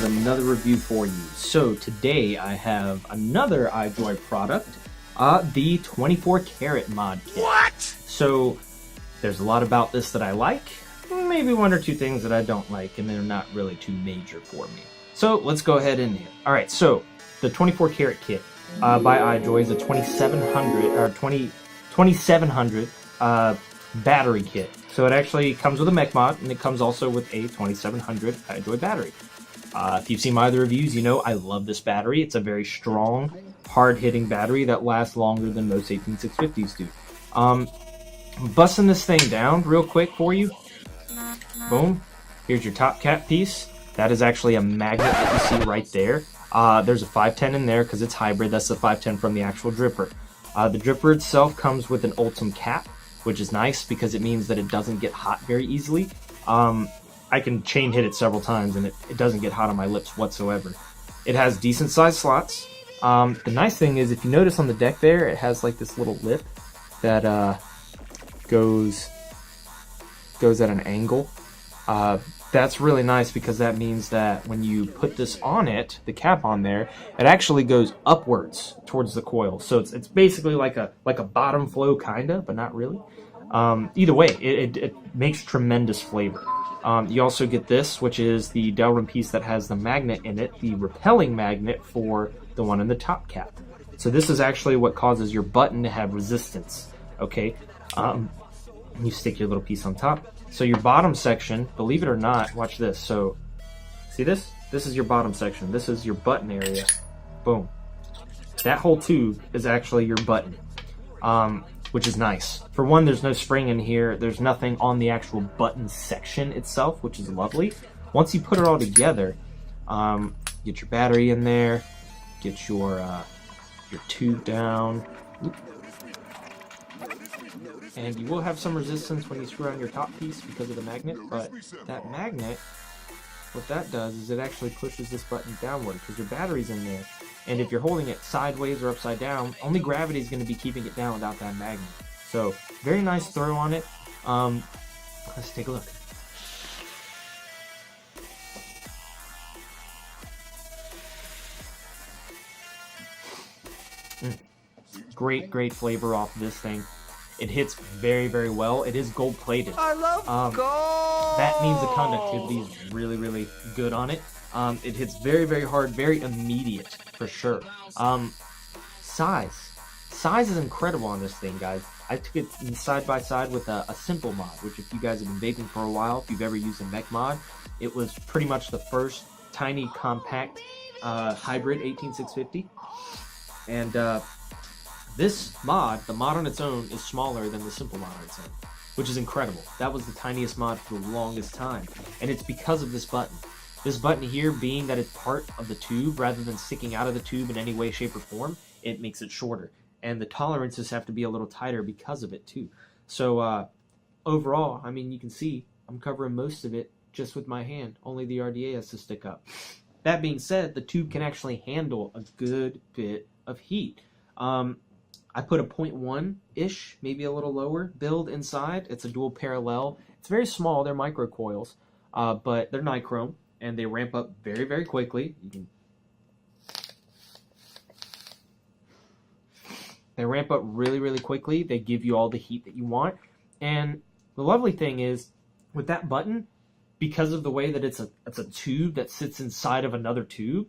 with another review for you. So today I have another iJoy product, the 24 Karat mod kit. What? So there's a lot about this that I like, maybe one or two things that I don't like, and they're not really too major for me. So let's go ahead in here. All right, so the 24 Karat kit by iJoy is a 2700 battery kit. So it actually comes with a Mech Mod, and it comes also with a 2700 iJoy battery. If you've seen my other reviews, you know I love this battery. It's a very strong, hard-hitting battery that lasts longer than most 18650s do. Busting this thing down real quick for you. Boom. Here's your top cap piece. That is actually a magnet that you see right there. There's a 510 in there because it's hybrid. That's the 510 from the actual dripper. The dripper itself comes with an Ultim cap, which is nice because it means that it doesn't get hot very easily. I can chain hit it several times and it doesn't get hot on my lips whatsoever. It has decent sized slots. The nice thing is, if you notice on the deck there, it has like this little lip that goes at an angle. That's really nice because that means that when you put this on it, the cap on there, it actually goes upwards towards the coil. So it's basically like a bottom flow kinda, but not really. Either way, it makes tremendous flavor. You also get this, which is the Delrin piece that has the magnet in it, the repelling magnet for the one in the top cap. So this is actually what causes your button to have resistance. Okay, you stick your little piece on top. So your bottom section, believe it or not, watch this. So see this? This is your bottom section. This is your button area. Boom. That whole tube is actually your button, which is nice. For one, there's no spring in here. There's nothing on the actual button section itself, which is lovely. Once you put it all together, get your battery in there, get your tube down. Oop. And you will have some resistance when you screw on your top piece because of the magnet, but that magnet, what that does is it actually pushes this button downward because your battery's in there. And if you're holding it sideways or upside down, only gravity is going to be keeping it down without that magnet. So, very nice throw on it. Let's take a look. Great flavor off this thing. It hits very well. It is gold plated. I love gold! That means the conductivity is really good on it. It hits very hard, very immediate for sure. Size is incredible on this thing, guys. I took it side by side with a simple mod, which if you guys have been vaping for a while, if you've ever used a Mech Mod, it was pretty much the first tiny compact hybrid 18650. And this mod, the mod on its own, is smaller than the simple mod on its own, which is incredible. That was the tiniest mod for the longest time, and it's because of this button. This button here, being that it's part of the tube rather than sticking out of the tube in any way, shape, or form, it makes it shorter. And the tolerances have to be a little tighter because of it too. So overall, I mean, you can see I'm covering most of it just with my hand. Only the RDA has to stick up. That being said, the tube can actually handle a good bit of heat. I put a 0.1-ish, maybe a little lower, build inside. It's a dual parallel. It's very small. They're micro coils, but they're nichrome, and they ramp up very quickly. They ramp up really quickly. They give you all the heat that you want. And the lovely thing is, with that button, because of the way that it's a tube that sits inside of another tube,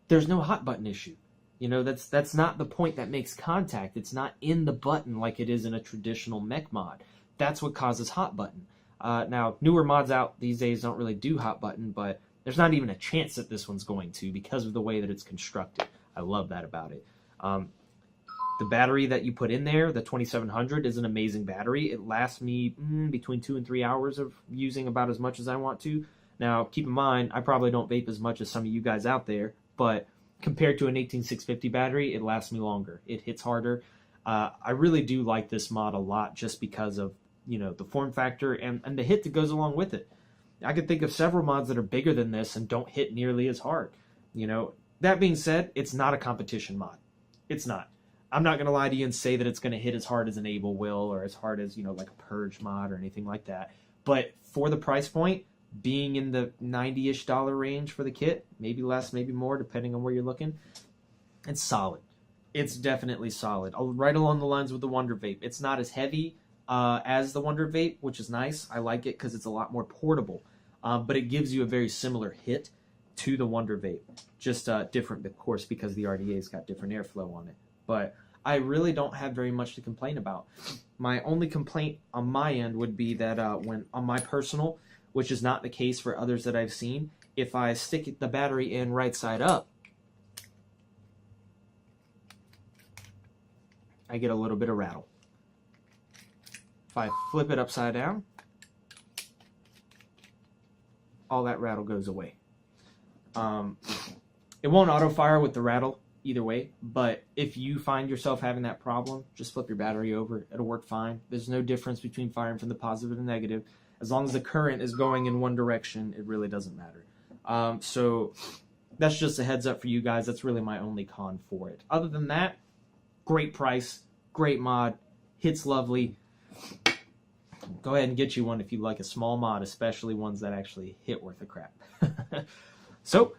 there's no hot button issue. You know, that's not the point that makes contact. It's not in the button like it is in a traditional Mech Mod. That's what causes hot button. Now, newer mods out these days don't really do hot button, but there's not even a chance that this one's going to because of the way that it's constructed. I love that about it. The battery that you put in there, the 2700, is an amazing battery. It lasts me between 2 and 3 hours of using about as much as I want to. Now, keep in mind, I probably don't vape as much as some of you guys out there, but compared to an 18650 battery, it lasts me longer. It hits harder. I really do like this mod a lot just because of, you know, the form factor and the hit that goes along with it. I could think of several mods that are bigger than this and don't hit nearly as hard. You know, that being said, it's not a competition mod. It's not. I'm not going to lie to you and say that it's going to hit as hard as an Able will or as hard as, you know, like a Purge mod or anything like that. But for the price point, being in the $90-ish range for the kit, maybe less, maybe more, depending on where you're looking. It's solid. It's definitely solid. Right along the lines with the Wonder Vape. It's not as heavy as the Wonder Vape, which is nice. I like it because it's a lot more portable. But it gives you a very similar hit to the Wonder Vape. Just different, of course, because the RDA's got different airflow on it. But I really don't have very much to complain about. My only complaint on my end would be that when on my personal, which is not the case for others that I've seen, if I stick the battery in right side up, I get a little bit of rattle. If I flip it upside down, all that rattle goes away. It won't auto fire with the rattle either way, but if you find yourself having that problem, just flip your battery over. It'll work fine. There's no difference between firing from the positive and the negative. As long as the current is going in one direction, it really doesn't matter. So that's just a heads up for you guys. That's really my only con for it. Other than that, great price, great mod, hits lovely. Go ahead and get you one if you like a small mod, especially ones that actually hit worth a crap. So,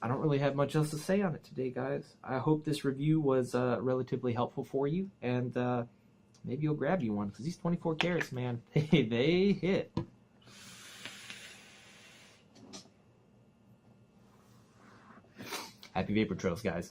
I don't really have much else to say on it today, guys. I hope this review was relatively helpful for you, and maybe you'll grab you one, because these 24 carats, man, they hit. Happy vapor trails, guys.